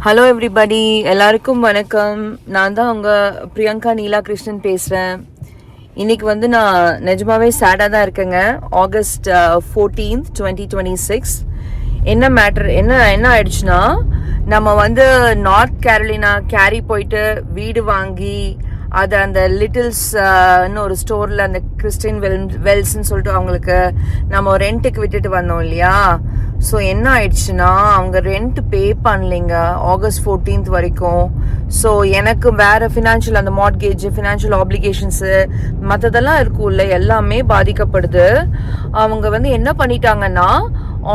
Hello everybody, எல்லாருக்கும் வணக்கம். நான் தான் உங்கள் பிரியங்கா நீலா கிருஷ்ணன் பேசுகிறேன். இன்னைக்கு வந்து நான் நிஜமாவே சேடாக தான் இருக்கேங்க. ஆகஸ்ட் 14th 2026 என்ன மேட்டர் என்ன ஆயிடுச்சுன்னா, நம்ம வந்து நார்த் கேரோலினா கேரி போயிட்டு வீடு வாங்கி அது அந்த லிட்டில்ஸ் ஒரு ஸ்டோரில் அந்த கிறிஸ்டின் வெல்ஸ்ன்னு சொல்லிட்டு அவங்களுக்கு நம்ம ரெண்ட்டுக்கு விட்டுட்டு வந்தோம் இல்லையா. ஸோ என்ன ஆயிடுச்சுன்னா, அவங்க ரெண்ட் பே பண்ணலைங்க ஆகஸ்ட் 14th வரைக்கும். ஸோ எனக்கு வேற ஃபினான்ஷியல் அந்த மார்ட்கேஜ் ஃபினான்ஷியல் ஆப்ளிகேஷன்ஸு மற்றதெல்லாம் இருக்கும்ல, எல்லாமே பாதிக்கப்படுது. அவங்க வந்து என்ன பண்ணிட்டாங்கன்னா,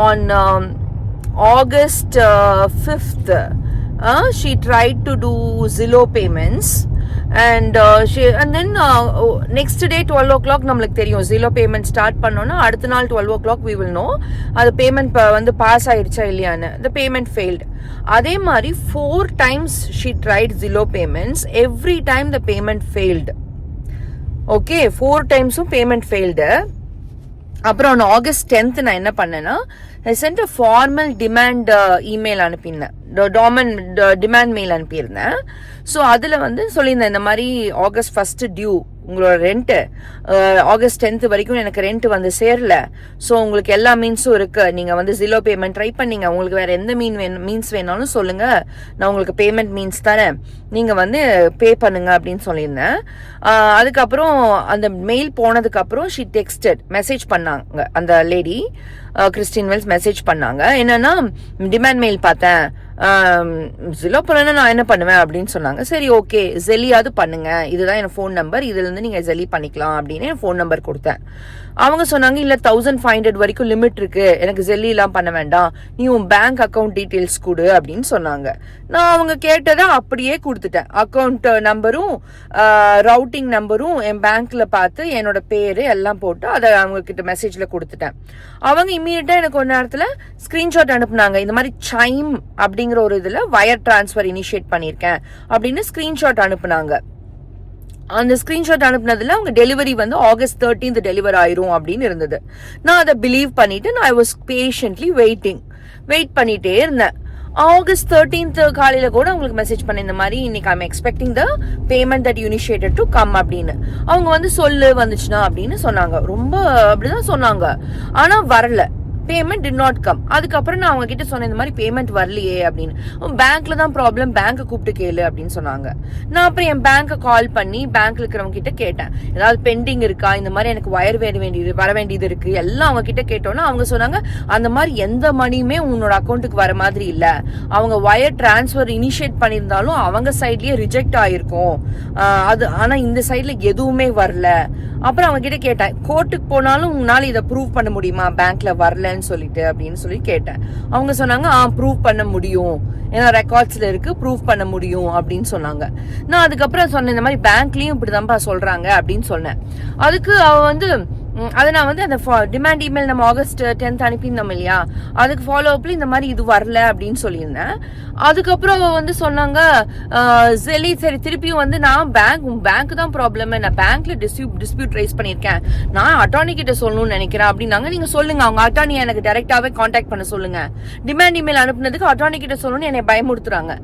on August 5th she tried to do Zillow payments and then next day 12 o'clock நம்மளுக்கு தெரியும் Zillow payment start பண்ணோன்னா அடுத்த நாள் 12 o'clock we will know அது பேமெண்ட் வந்து பாஸ் ஆயிடுச்சா இல்லையான்னு. the payment failed. அதே மாதிரி 4 times she tried Zillow payments, every time the payment failed. okay, 4 times payment failed. அப்புறம் on August 10th நான் என்ன பண்ணேன்னா, I sent a formal demand email அனுப்பினேன், டிமாண்ட் மெயில் அனுப்பியிருந்தேன். ஸோ அதில் வந்து சொல்லியிருந்தேன், இந்த மாதிரி ஆகஸ்ட் 1st டியூ உங்களோட ரெண்ட்டு, ஆகஸ்ட் 10th வரைக்கும் எனக்கு ரெண்ட் வந்து சேரல. ஸோ உங்களுக்கு எல்லா மீன்ஸும் இருக்கு, நீங்கள் வந்து Zillow பேமெண்ட் ட்ரை பண்ணீங்க, உங்களுக்கு வேற எந்த மீன்ஸ் வேணாலும் சொல்லுங்க, நான் உங்களுக்கு பேமெண்ட் மீன்ஸ் தரேன், நீங்கள் வந்து பே பண்ணுங்க அப்படின்னு சொல்லியிருந்தேன். அதுக்கப்புறம் அந்த மெயில் போனதுக்கப்புறம் ஷி டெக்ஸ்டட் மெசேஜ் பண்ணாங்க, அந்த லேடி கிறிஸ்டின் வெல்ஸ் மெசேஜ் பண்ணாங்க. என்னன்னா, டிமாண்ட் மெயில் பார்த்தேன், Zillow பண்ணா நான் என்ன பண்ணுவேன் அப்படின்னு சொன்னாங்க. சரி ஓகே, ஜெலியாவது பண்ணுங்க, இதுதான் என் ஃபோன் நம்பர், இதுல இருந்து நீங்க ஜெலி பண்ணிக்கலாம் அப்படின்னு என் ஃபோன் நம்பர் கொடுத்தேன். அவங்க சொன்னாங்க, இல்ல 1500 வரைக்கும் லிமிட் இருக்கு, எனக்கு ஜெல்லி எல்லாம் பண்ண வேண்டாம், நீ உன் பேங்க் அக்கௌண்ட் டீடைல்ஸ் கொடு அப்படின்னு சொன்னாங்க. நான் அவங்க கேட்டதை அப்படியே கொடுத்துட்டேன். அக்கௌண்ட் நம்பரும் ரவுட்டிங் நம்பரும் என் பேங்க்ல பார்த்து என்னோட பேரு எல்லாம் போட்டு அதை அவங்க கிட்ட மெசேஜ்ல கொடுத்துட்டேன். அவங்க இம்மீடியட்டா எனக்கு ஒரு நேரத்துல ஸ்கிரீன்ஷாட் அனுப்புனாங்க, இந்த மாதிரி சைம் அப்படிங்கிற ஒரு இதுல வயர் டிரான்ஸ்ஃபர் இனிஷியேட் பண்ணிருக்கேன் அப்படின்னு ஸ்கிரீன்ஷாட் அனுப்புனாங்க. அந்த ஸ்கிரீன்ஷாட் அனுப்புனதுல அவங்க டெலிவரி வந்து ஆகஸ்ட் 13th டெலிவர் ஆயிரும் அப்படின்னு இருந்தது. நான் அதை பிலீவ் பண்ணிட்டு நான் ஐ வாஸ் பேஷண்ட்லி வெயிட் பண்ணிட்டே இருந்தேன். ஆகஸ்ட் 13th காலையில கூட அவங்களுக்கு மெசேஜ் பண்ண, இந்த மாதிரி இன்னைக்கு I'm expecting the payment that initiated to come அப்படின்னு. அவங்க வந்து சொல்லு வந்துச்சுன்னா அப்படின்னு சொன்னாங்க, ரொம்ப அப்படிதான் சொன்னாங்க. ஆனா வரல, பேமெண்ட் டிட் நாட் கம். அதுக்கப்புறம் நான் அவங்க கிட்ட சொன்னேன், இந்த மாதிரி பேமெண்ட் வரலையே அப்படின்னு. பேங்க்ல தான் ப்ராப்ளம், பேங்க்கை கூப்பிட்டு கேளு அப்படின்னு சொன்னாங்க. நான் அப்புறம் என் பேங்க்கை கால் பண்ணி பேங்க்ல இருக்கிறவங்க கிட்ட கேட்டேன், ஏதாவது பெண்டிங் இருக்கா, இந்த மாதிரி எனக்கு வயர் வர வேண்டியது இருக்கு, எல்லாம் அவங்க கிட்ட கேட்டோன்னா அவங்க சொன்னாங்க, அந்த மாதிரி எந்த மணியுமே உன்னோட அக்கௌண்ட்டுக்கு வர மாதிரி இல்ல, அவங்க வயர் டிரான்ஸ்ஃபர் இனிஷியேட் பண்ணியிருந்தாலும் அவங்க சைட்லயே ரிஜெக்ட் ஆயிருக்கும், அது ஆனா இந்த சைட்ல எதுவுமே வரல. அப்புறம் அவங்க கிட்ட கேட்டேன், கோர்ட்டுக்கு போனாலும் உங்களால இதை ப்ரூவ் பண்ண முடியுமா பேங்க்ல வரலன்னு சொல்லிட்டு அப்படின்னு சொல்லி கேட்டேன். அவங்க சொன்னாங்க, ப்ரூவ் பண்ண முடியும், ஏன்னா ரெக்கார்ட்ஸ்ல இருக்கு, ப்ரூவ் பண்ண முடியும் அப்படின்னு சொன்னாங்க. நான் அதுக்கப்புறம் சொன்னேன், இந்த மாதிரி பேங்க்லயும் இப்படிதான்ப்பா சொல்றாங்க அப்படின்னு சொன்னேன். அதுக்கு அவ வந்து அதை நான் வந்து அந்த டிமாண்ட் இமெயில் நம்ம ஆகஸ்ட் 10th அனுப்பியிருந்தோம் இல்லையா, அதுக்கு ஃபாலோ அப்ல இந்த மாதிரி இது வரல அப்படின்னு சொல்லியிருந்தேன். அதுக்கப்புறம் அவ வந்து சொன்னாங்க, சரி திருப்பியும் வந்து நான் பேங்க் தான் ப்ராப்ளம், நான் பேங்க்ல டிஸ்பியூட் ரைஸ் பண்ணியிருக்கேன், நான் அட்டார்னி கிட்ட சொல்லணும்னு நினைக்கிறேன் அப்படின்னாங்க. நீங்க சொல்லுங்க, அவங்க அட்டார்னியை எனக்கு டைரக்டாவே கான்டாக்ட் பண்ண சொல்லுங்க, டிமாண்ட் இமெயில் அனுப்புனதுக்கு அட்டார்னி கிட்ட சொல்லணும்னு என்னை பயமுறுத்துறாங்க.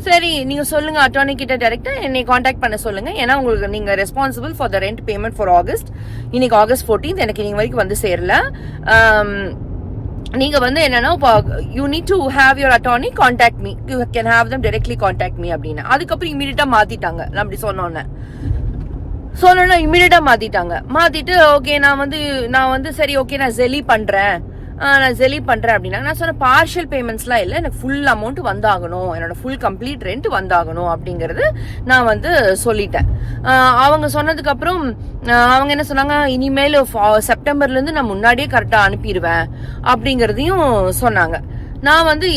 சரி நீங்க சொல்லுங்க, அட்டார்னி கிட்ட டைரக்டா என்னை கான்டாக்ட் பண்ண சொல்லுங்க, ஏன்னா உங்களுக்கு நீங்க responsible for the rent payment for August. இன்னைக்கு ஆகஸ்ட் 14th எனக்கு நீங்க வரைக்கும் வந்து சேரல. நீங்க வந்து என்னன்னா, you need to have your attorney contact me, you can have them directly contact me அப்படின்னு. அதுக்கப்புறம் இமீடியட்டா மாத்திட்டாங்க. நான் அப்படி சொன்னோன்னா இமீடியட்டா மாத்திட்டு ஓகே நான் வந்து சரி ஓகே நான் ஜெலி பண்றேன் அப்படின்னா, நான் சொன்ன பார்ஷியல் பேமெண்ட்ஸ்லாம் இல்லை, எனக்கு ஃபுல் அமௌண்ட் வந்தாகணும், என்னோட ஃபுல் கம்ப்ளீட் ரெண்ட் வந்தாகணும் அப்படிங்கறது நான் வந்து சொல்லிட்டேன். அவங்க சொன்னதுக்கு அப்புறம் அவங்க என்ன சொன்னாங்க, இனிமேல் செப்டம்பர்ல இருந்து நான் முன்னாடியே கரெக்டா அனுப்பிடுவேன் அப்படிங்கறதையும் சொன்னாங்க. நான் வந்து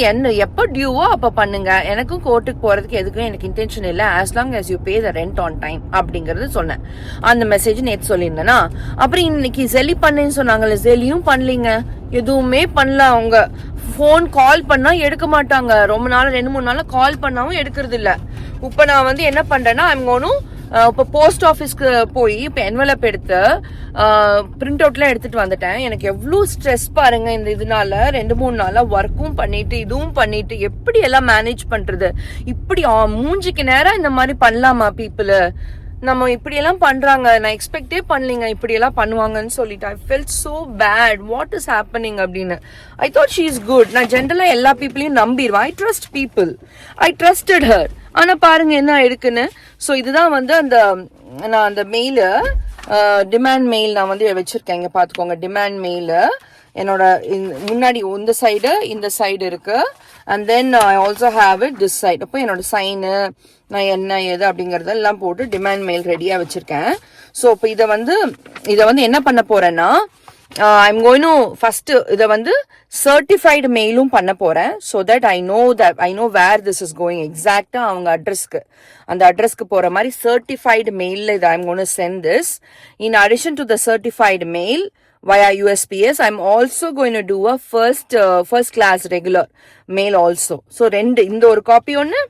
எப்போ டியூவோ அப்போ பண்ணுங்க, எனக்கும் கோர்ட்டுக்கு போறதுக்கு எதுக்கும் எனக்கு இன்டென்ஷன் இல்லை, as long as you pay the rent on time அப்படிங்கறது சொன்னேன். அந்த மெசேஜ் நேற்று சொல்லியிருந்தேன்னா, அப்புறம் இன்னைக்கு ஜெலி பண்ணேன்னு சொன்னாங்கல்ல, ஜெலியும் பண்ணலீங்க, எதுவுமே பண்ணல. அவங்க ஃபோன் கால் பண்ணா எடுக்க மாட்டாங்க, ரொம்ப நாள் 2-3 நாள் கால் பண்ணாவும் எடுக்கிறது இல்லை. இப்போ நான் வந்து என்ன பண்றேன்னா, I'm going to இப்போ போஸ்ட் ஆஃபீஸ்க்கு போய் இப்போ என்வலப் எடுத்து பிரிண்ட் அவுட்லாம் எடுத்துட்டு வந்துட்டேன். எனக்கு எவ்வளோ ஸ்ட்ரெஸ் பாருங்க இந்த இதனால 2-3 நாளா ஒர்க்கும் பண்ணிட்டு இதுவும் பண்ணிட்டு எப்படி எல்லாம் மேனேஜ் பண்றது. இப்படி மூஞ்சிக்கு நேரம் இந்த மாதிரி பண்ணலாமா பீப்புள்? நம்ம இப்படி எல்லாம் பண்றாங்க, நான் எக்ஸ்பெக்டே பண்ணலீங்க இப்படி எல்லாம் பண்ணுவாங்கன்னு சொல்லிட்டு. I felt so bad, what is happening அப்படின்னு. I thought she is good. நான் ஜென்ரலா எல்லா பீப்புளையும் நம்பிடுவேன். I trust people, I trusted her. ஆனா பாருங்க என்ன இருக்குன்னு. ஸோ இதுதான் வந்து நான் அந்த மெயில டிமாண்ட் மெயில் நான் வந்து வச்சிருக்கேன். இங்க பாத்துக்கோங்க, டிமாண்ட் மெயில என்னோட முன்னாடி இந்த சைடு இருக்கு. And then I also have it this side. அப்போ என்னோட சைனு நான் என்ன ஏது அப்படிங்கறதெல்லாம் போட்டு டிமாண்ட் மெயில் ரெடியா வச்சிருக்கேன். ஸோ இப்போ இதை வந்து என்ன பண்ண போறேன்னா, ஐம் கோயிங் டு ஃபர்ஸ்ட் இதை வந்து சர்டிஃபைடு மெயிலும் பண்ண போறேன். So that I know where this is going எக்ஸாக்டா அவங்க அந்த அட்ரஸ்க்கு போற மாதிரி சர்டிஃபைடு மெயில்ல இதை I'm going to send this. In addition to the certified mail via USPS, I'm also going to do a first class regular mail also. So இந்த ஒரு காப்பி ஒன்று,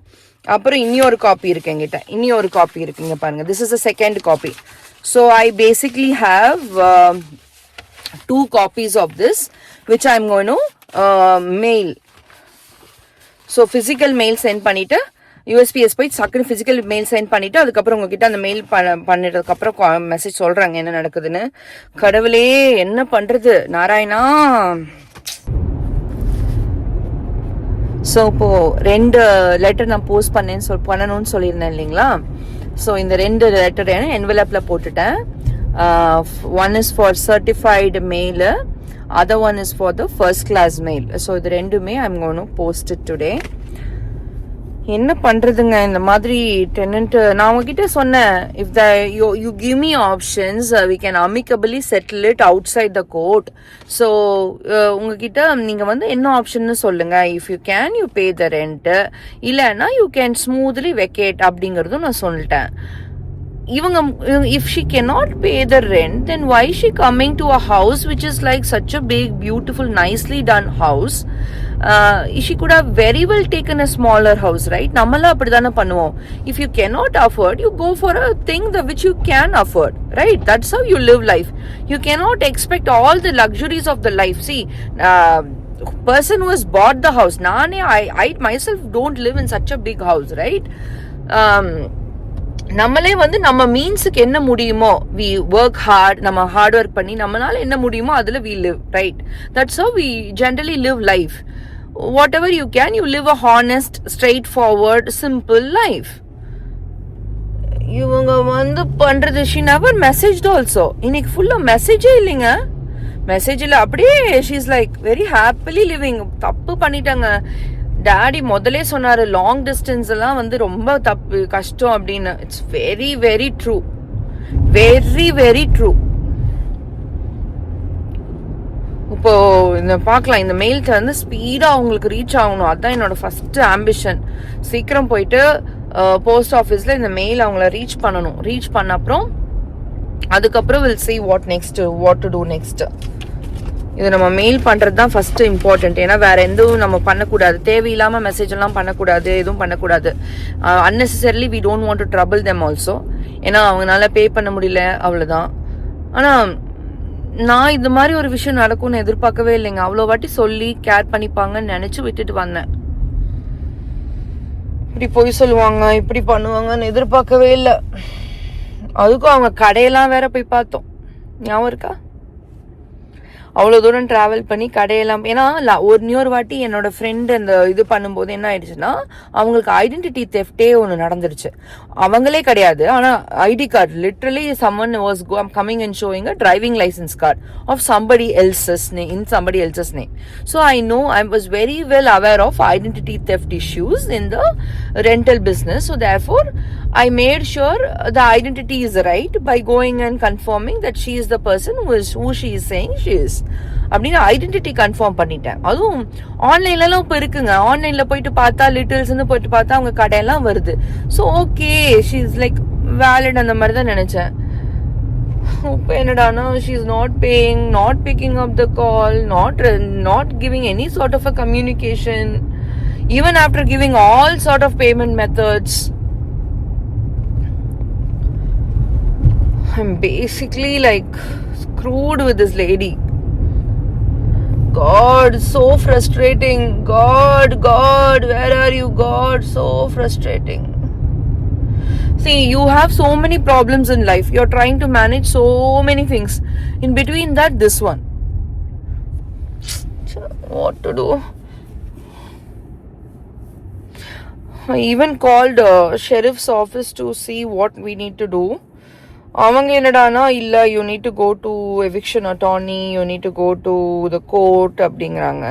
அப்புறம் இன்னொரு காப்பி இருக்கு என்கிட்ட. இன்னொரு காப்பி இருக்குங்க பாருங்க. This is the second copy. So I basically have 2 copies of this which I'm going to mail. So physical mail send பண்ணிட்டு USPS போய் சக்குன்னு பிசிக்கல் மெயில் சென்ட் பண்ணிட்டு அதுக்கப்புறம் உங்ககிட்ட அந்த மெயில் பண்ணிட்டதுக்கு அப்புறம் மெசேஜ் சொல்றாங்க என்ன நடக்குதுன்னு. கடவுளே என்ன பண்றது நாராயணா. ஸோ இப்போ 2 லெட்டர் நான் போஸ்ட் பண்ணணும்னு சொல்லியிருந்தேன் இல்லைங்களா. ஸோ இந்த 2 லெட்டர் என்வலப்ல போட்டுட்டேன். One is for certified mail, other one is for the first class mail. So இது ரெண்டுமே I'm going to post it today. என்ன பண்றதுங்க இந்த மாதிரி டெனன்ட். நான் உங்ககிட்ட சொன்னேன், if you give me options we can amicably settle it outside the court. So உங்ககிட்ட நீங்க வந்து என்ன ஆப்ஷன்னு சொல்லுங்க. If you can you pay the rent, இல்லைன்னா யூ கேன் ஸ்மூத்லி வெக்கேட் அப்படிங்கறதும் நான் சொல்லிட்டேன். இவங்க if she cannot pay the rent, then why is she coming to a house which is like such a big, beautiful, nicely done house? She could have very well taken a smaller house, right? நம்மள அப்படிதானே பண்ணுவோம். If you cannot afford, you go for a thing which you can afford, right? That's how you live life. You cannot expect all the luxuries of the life. See, person who has bought the house, I myself don't live in such a big house, right? நம்மளே வந்து நம்ம மீன்ஸுக்கு என்ன முடியுமோ we work hard, நம்ம hard work பண்ணி நம்மளால என்ன முடியுமோ அதுல we live, right? That's how we generally live life. Whatever you can, you live a honest, straightforward, simple life. இவங்க வந்து பண்றது, she never messaged also. இன்னைக்கு ஃபுல்லா மெசேஜே இல்லைங்க. மெசேஜ் இல்ல, அப்படியே she is like very happily living. தப்பு பண்ணிட்டாங்க. டாடி முதலே சொன்னாரு லாங் டிஸ்டன்ஸ் எல்லாம் வந்து ரொம்ப தப்பு கஷ்டம் அப்படின்னு. It's very very true, very very true. இப்போ இந்த பார்க்கலாம், இந்த மெயில் வந்து ஸ்பீடா அவங்களுக்கு ரீச் ஆகணும். அதுதான் என்னோட ஃபர்ஸ்ட் ஆம்பிஷன். சீக்கிரம் போயிட்டு போஸ்ட் ஆஃபீஸ்ல இந்த மெயில் அவங்கள ரீச் பண்ணணும். ரீச் பண்ண அப்புறம் அதுக்கப்புறம் will see what to do next. இது நம்ம மெயில் பண்றது தான் ஃபர்ஸ்ட் இம்பார்ட்டன்ட். ஏன்னா வேற எதுவும் நம்ம பண்ணக்கூடாது. தேவையில்லாம மெசேஜ் எல்லாம் பண்ணக்கூடாது, எதுவும் பண்ணக்கூடாது. unnecessarily we don't want to trouble them also. ஏன்னா அவங்களால பே பண்ண முடியல, அவ்வளவுதான். ஆனா நான் இந்த மாதிரி ஒரு விஷயம் நடக்கும்னு எதிர்பார்க்கவே இல்லைங்க. அவ்வளோ வாட்டி சொல்லி கேர் பண்ணிப்பாங்கன்னு நினைச்சு விட்டுட்டு வந்தேன். இப்படி போய் சொல்லுவாங்க, இப்படி பண்ணுவாங்கன்னு எதிர்பார்க்கவே இல்லை. அதுக்கும் அவங்க கடையெல்லாம் வேற போய் பார்த்தோம், ஞாபகம் இருக்கா? அவ்வளோ தூரம் டிராவல் பண்ணி கடையெல்லாம். ஏன்னா ஒரு வாட்டி என்னோட ஃப்ரெண்ட் அந்த இது பண்ணும்போது என்ன ஆயிடுச்சுன்னா, அவங்களுக்கு ஐடென்டிட்டி தெஃப்டே ஒன்று நடந்துருச்சு. அவங்களே கிடையாது, ஆனால் ID card literally someone was coming and showing a driving license card of somebody else's name. So I was very well aware of identity theft issues in the rental business. So therefore I made sure the identity is right by going and confirming that she is the person who she is saying she is. அப்படின்னு identity confirm பண்ணிட்டேன். அதுவும் ஆன்லைன்லாம் இப்போ இருக்குங்க. ஆன்லைன்ல போயிட்டு பார்த்தா லிட்டில்ஸ்ன்னு போயிட்டு பார்த்தா அவங்க கடையெல்லாம் வருது. So okay, she is like valid அந்த மாதிரி தான் நினைச்சேன். இப்போ என்னடானா, she is not paying, not picking up the call, not giving any sort of a communication, even after giving all sort of payment methods. I'm basically like screwed with this lady. God, so frustrating. God, where are you, God? So frustrating. See, you have so many problems in life. You're trying to manage so many things. In between that, this one. What to do? I even called sheriff's office to see what we need to do. அவங்க என்னடானா இல்லை, you need to go to eviction attorney, you need to go to the court அப்படிங்கிறாங்க.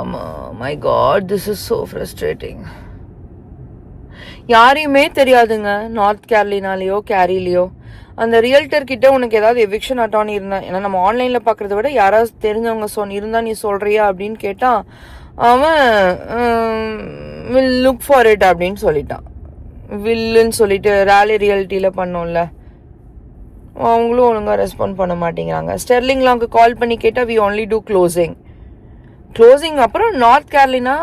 ஆமாம், my god, this is so frustrating. யாரையுமே தெரியாதுங்க north கேரளினாலேயோ கேரிலேயோ. அந்த realtor கிட்ட உனக்கு ஏதாவது எவிக்ஷன் அட்டார்னி இருந்தா, ஏன்னா நம்ம ஆன்லைனில் பார்க்குறத விட யாராவது தெரிஞ்சவங்க இருந்தா நீ சொல்கிறியா அப்படின்னு கேட்டால் அவன் வில் லுக் ஃபார் இட் அப்படின்னு சொல்லிட்டான். வில்லுன்னு சொல்லிட்டு ரேலி ரியாலிட்டியில் பண்ணோம்ல, அவங்களும் ஒழுங்காக ரெஸ்பாண்ட் பண்ண மாட்டேங்கிறாங்க. ஸ்டெர்லிங்கில் அவங்க கால் பண்ணி கேட்டால் வி ஒன்லி டூ க்ளோசிங் அப்புறம் North Carolina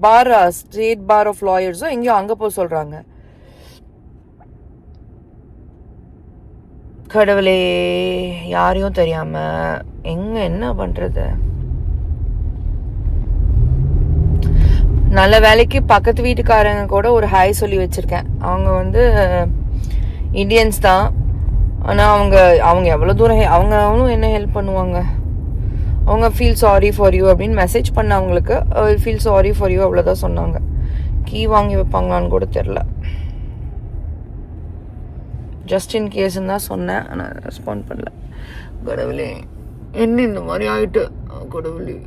bar state bar of லாயர்ஸோ எங்கேயோ அங்கே போய் சொல்கிறாங்க. கடவுளே, யாரையும் தெரியாமல் என்ன பண்ணுறது? நல்ல வேலைக்கு பக்கத்து வீட்டுக்காரங்க கூட ஒரு ஹாய் சொல்லி வச்சுருக்கேன். அவங்க இந்தியன்ஸ் தான். ஆனால் அவங்க எவ்வளோ தூரம் அவங்களும் என்ன ஹெல்ப் பண்ணுவாங்க? அவங்க ஃபீல் சாரி ஃபார் யூ அப்படின்னு மெசேஜ் பண்ண அவங்களுக்கு ஃபீல் சாரி ஃபார் யூ அவ்வளோதான் சொன்னாங்க. கீ வாங்கி வைப்பாங்களான்னு கூட தெரில. ஜஸ்ட் இன் கேஸ்ன்னு தான் சொன்னேன், ஆனால் ரெஸ்பாண்ட் பண்ணல. கடவுளே, என்ன இந்த மாதிரி ஆகிட்டு? கடவுளே.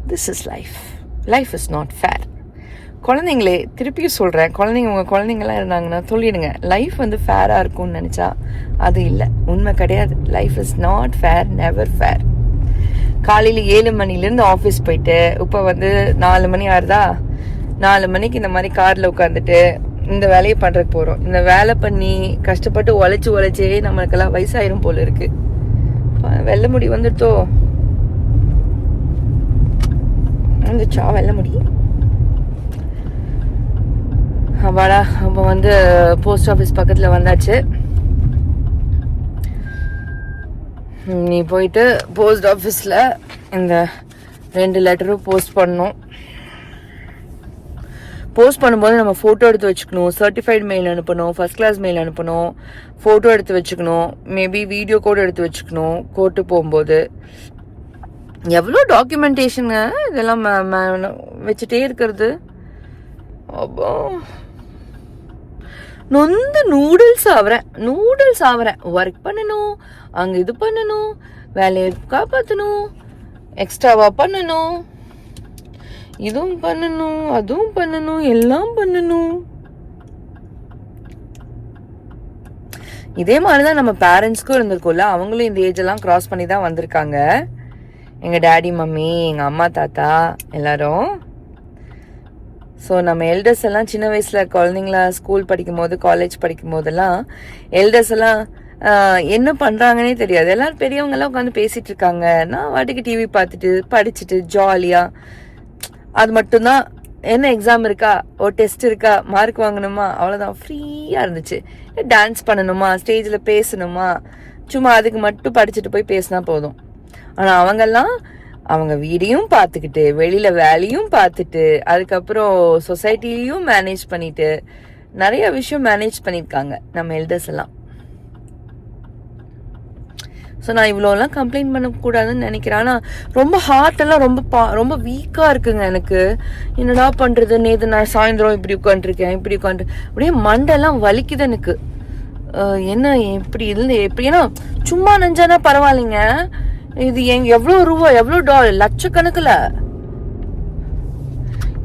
This is life. Life is not fair. குழந்தைங்களே, திருப்பியும் சொல்கிறேன், உங்கள் குழந்தைங்களாம் இருந்தாங்கன்னா சொல்லிடுங்க, லைஃப் ஃபேராக இருக்கும்னு நினச்சா அது இல்லை, உண்மை கிடையாது. Life is not fair, never fair. காலையில் 7 மணிலேருந்து ஆஃபீஸ் போயிட்டு இப்போ 4 மணி ஆறுதா, 4 மணிக்கு இந்த மாதிரி காரில் உட்காந்துட்டு இந்த வேலையை பண்ணுறதுக்கு போகிறோம். இந்த வேலை பண்ணி கஷ்டப்பட்டு உழைச்சே நம்மளுக்கெல்லாம் வயசாயிரும் போல இருக்கு. வெள்ளை முடி வந்துட்டோ, வந்துச்சா வெள்ளை முடி? அப்பாடா, அப்போ போஸ்ட் ஆஃபீஸ் பக்கத்தில் வந்தாச்சு. நீ போயிட்டு போஸ்ட் ஆஃபீஸில் இந்த 2 லெட்டரும் போஸ்ட் பண்ணணும். போஸ்ட் பண்ணும்போது நம்ம ஃபோட்டோ எடுத்து வச்சுக்கணும், சர்டிஃபைடு மெயில் அனுப்பணும், ஃபர்ஸ்ட் கிளாஸ் மெயில் அனுப்பணும், ஃபோட்டோ எடுத்து வச்சுக்கணும், மேபி வீடியோ கூட எடுத்து வச்சுக்கணும். கோர்ட்டு போகும்போது எவ்வளோ டாக்குமெண்டேஷனுங்க இதெல்லாம் வச்சுட்டே இருக்கிறது. அப்போ நூடுல்ஸ் ஆகிறேன். ஒர்க் பண்ணணும், அங்கே இது பண்ணணும், வேலையை காப்பாற்றணும், எக்ஸ்ட்ராவாக பண்ணணும், இதுவும் பண்ணணும், அதுவும் பண்ணணும், எல்லாம் பண்ணணும். இதே மாதிரி தான் நம்ம பேரண்ட்ஸ்க்கும் இருந்திருக்கும்ல. அவங்களும் இந்த ஏஜெல்லாம் கிராஸ் பண்ணி தான் வந்திருக்காங்க. எங்கள் டேடி மம்மி, எங்கள் அம்மா தாத்தா எல்லாரும். ஸோ நம்ம எல்டர்ஸ் எல்லாம் சின்ன வயசில் குழந்தைங்களா ஸ்கூல் படிக்கும் போது, காலேஜ் படிக்கும் போதெல்லாம் எல்டர்ஸ் எல்லாம் என்ன பண்ணுறாங்கன்னே தெரியாது. எல்லோரும் பெரியவங்கெல்லாம் உட்காந்து பேசிகிட்டு இருக்காங்க, நான் வாட்டுக்கு டிவி பார்த்துட்டு படிச்சுட்டு ஜாலியாக. அது மட்டும்தான். என்ன எக்ஸாம் இருக்கா, ஒரு டெஸ்ட் இருக்கா, மார்க் வாங்கணுமா, அவ்வளோதான். ஃப்ரீயாக இருந்துச்சு. டான்ஸ் பண்ணணுமா, ஸ்டேஜில் பேசணுமா, சும்மா அதுக்கு மட்டும் படிச்சுட்டு போய் பேசினா போதும். ஆனால் அவங்கெல்லாம் அவங்க வீடையும் பார்த்துக்கிட்டு, வெளியில் வேலையும் பார்த்துட்டு, அதுக்கப்புறம் சொசைட்டிலையும் மேனேஜ் பண்ணிட்டு நிறைய விஷயம் மேனேஜ் பண்ணியிருக்காங்க நம்ம எல்டர்ஸ் எல்லாம். ஸோ நான் இவ்வளோலாம் கம்ப்ளைண்ட் பண்ணக்கூடாதுன்னு நினைக்கிறேன். ஆனால் ரொம்ப ஹார்ட்டெல்லாம் ரொம்ப வீக்காக இருக்குங்க எனக்கு. என்னடா பண்ணுறது? நேற்று நான் சாயந்தரம் இப்படி உட்காந்துருக்கேன், அப்படியே மண்டெல்லாம் வலிக்குது எனக்கு. என்ன இப்படி இருந்து எப்படி? ஏன்னா சும்மா நெஞ்சானா பரவாயில்லைங்க, இது எவ்வளோ ரூபா, எவ்வளோ டாலர், லட்சக்கணக்கில்.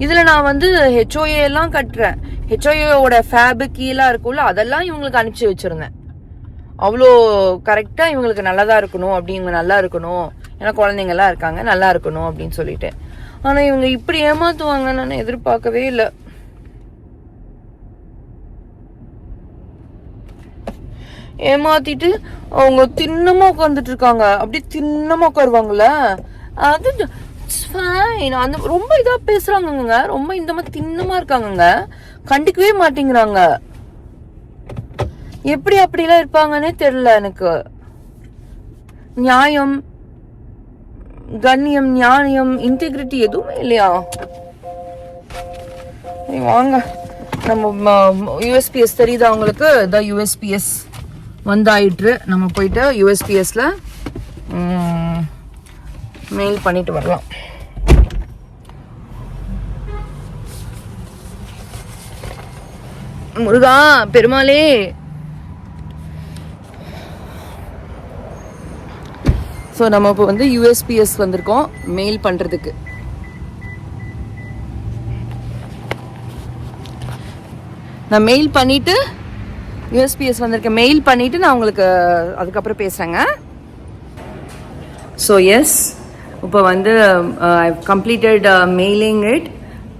இதில் நான் ஹெச்ஓஏ எல்லாம் கட்டுறேன். ஹெச்ஓஏவோட ஃபேபு கீழே இருக்கும்ல, அதெல்லாம் இவங்களுக்கு அனுப்பிச்சி வச்சுருந்தேன். அவ்வளோ கரெக்டாக இவங்களுக்கு நல்லதாக இருக்கணும், அப்படி இவங்க நல்லா இருக்கணும், ஏன்னா குழந்தைங்கள்லாம் இருக்காங்க, நல்லா இருக்கணும் அப்படின்னு சொல்லிட்டு. ஆனால் இவங்க இப்படி ஏமாற்றுவாங்கன்னு நான் எதிர்பார்க்கவே இல்லை. ஏமாத்திட்டு அவங்க தின்னமா உட்காந்துட்டு இருக்காங்க. அப்படியே தின்னமா உட்காருவாங்கல்ல, அது ஃபைன். அந்த ரொம்ப இதா பேசுறாங்கங்க, ரொம்ப இந்த மாதிரி தின்னமா இருக்காங்கங்க, கண்டிக்கவே மாட்டேங்கிறாங்க. எப்படி அப்படிலாம் இருப்பாங்கன்னே தெரியல எனக்கு. நியாயம், கண்ணியம், நியாயம், இன்டெகிரிட்டி எதுவுமே இல்லையா? வாங்க, நம்ம யூஎஸ்பிஎஸ் தெரியுதா உங்களுக்கு? இதான் யூஎஸ்பிஎஸ் வந்தாயிற்று. நம்ம போயிட்டு யூஎஸ்பிஎஸ்ல மெயில் பண்ணிட்டு வரலாம். முருகா பெருமாளே. ஸோ நம்ம இப்போ வந்து யூஎஸ்பிஎஸ் வந்திருக்கோம் மெயில் பண்ணுறதுக்கு. நான் மெயில் பண்ணிவிட்டு யூஎஸ்பிஎஸ் வந்திருக்கேன். மெயில் பண்ணிவிட்டு நான் உங்களுக்கு அதுக்கப்புறம் பேசுகிறேங்க. ஸோ எஸ், இப்போ வந்து I've completed mailing it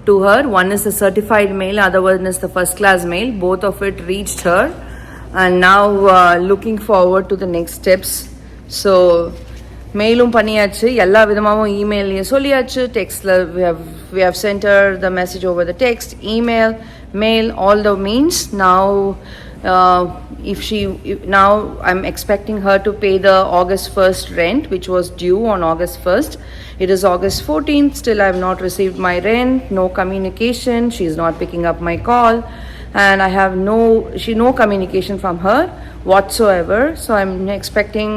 to her. One is the certified mail, other one is the first class mail. Both of it reached her, and now looking forward to the next steps. So மெயிலும் பண்ணியாச்சு, எல்லா விதமாகவும் இமெயிலையும் சொல்லியாச்சு, டெக்ஸ்டில் we have sent her the message over the text, email, mail, all the means. Now now I'm expecting her to pay the August 1st rent, which was due on August 1st. It is August 14th, still I have not received my rent, no communication, she is not picking up my call, and I have no communication from her whatsoever. So I'm expecting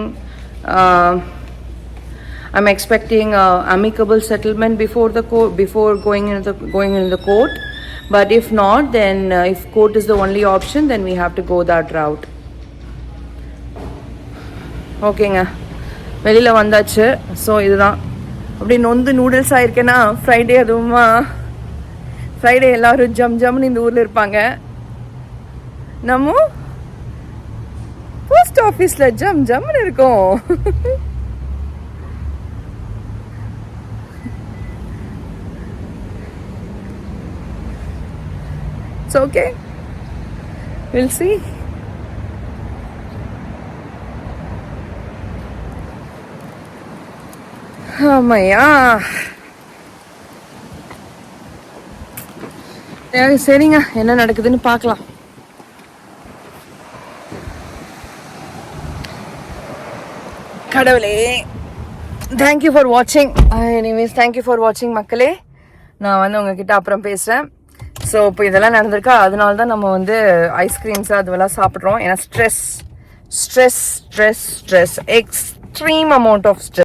amicable settlement before the court, before going into the court. But if not, then if court is the only option, then we have to go that route. ஓகேங்க, வெளியில் வந்தாச்சு. So இதுதான், அப்படி நொந்து noodles ஆயிருக்கேன்னா Friday, அதுவுமா Friday எல்லோரும் ஜம்னு இந்த ஊரில் இருப்பாங்க. நம்ம போஸ்ட் ஆஃபீஸில் ஜம்னு இருக்கோம். It's okay, we'll see. ஆமாய்யா, சரிங்க, என்ன நடக்குதுன்னு பார்க்கலாம். கடவுளே, தேங்க்யூ ஃபார் வாட்சிங். எனிவேஸ், தேங்க்யூ ஃபார் வாட்சிங் மக்களே. நான் வந்து உங்ககிட்ட அப்புறம் பேசுகிறேன். ஸோ இப்போ இதெல்லாம் நடந்திருக்கா, அதனால தான் நம்ம வந்து ஐஸ்கிரீம்ஸ் அதுவெல்லாம் சாப்பிட்றோம். ஏன்னா stress extreme amount of stress.